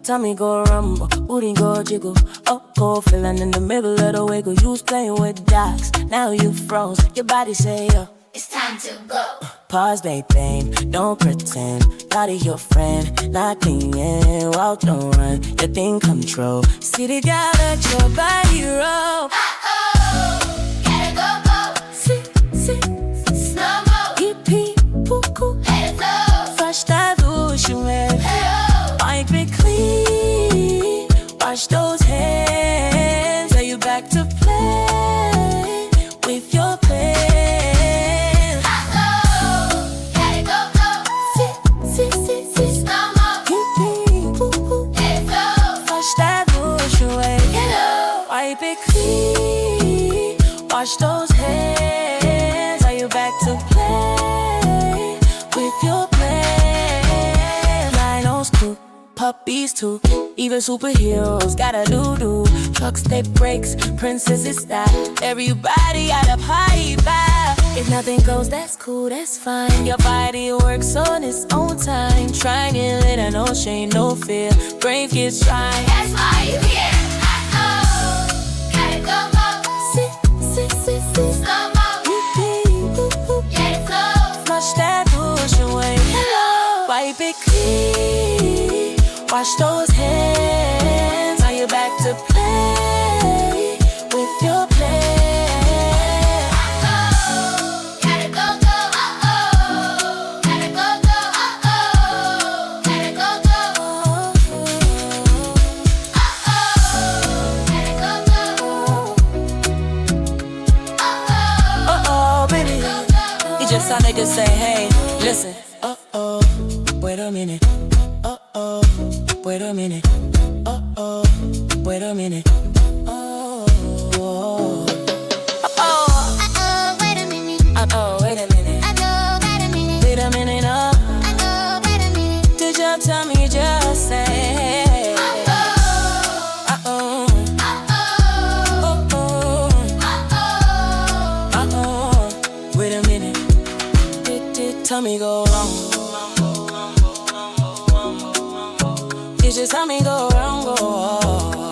Tummy go rumble, booty go jiggle. Go feeling in the middle of the wiggle. You was playing with dots, now you froze. Your body say, it's time to go. Pause, babe, don't pretend. Body your friend, not me in. Walk, don't run, your thing control. See the guy, let your body roll. Gotta go. See, slow-mo. EP, poo, Let it flow. Fresh dive, you man. Wipe it clean, wash those hands. Are you back to play with your plan? Gotta go. See, Slow-mo. poo, Let it flow. fresh that bush away. Hello. Wipe it clean, wash those hands. Are you back to play with your plan? Rhinos cool, puppies too, even superheroes got a doo-doo. Trucks, they brakes, princesses style. Everybody got a party vibe. If nothing goes, that's cool, that's fine. Your body works on its own time. Trying it later, no shame, no fear. Brave gets dry. That's why you here. Gotta go. See, Slow-mo. Let it flow. flush that bush away. Hello. Wipe it clean, wash those hands. Are you back to play with your plan? Gotta go. Gotta go. Gotta go. Baby, it just sounded to say, hey, listen. Wait a minute. Wait a minute. Wait a minute. Wait a minute. Wait a minute. Wait a minute. Wait a minute. Wait a minute. Did you tell me just say? Wait a minute. Did tell me go wrong? Did you tell me go wrong? Go wrong.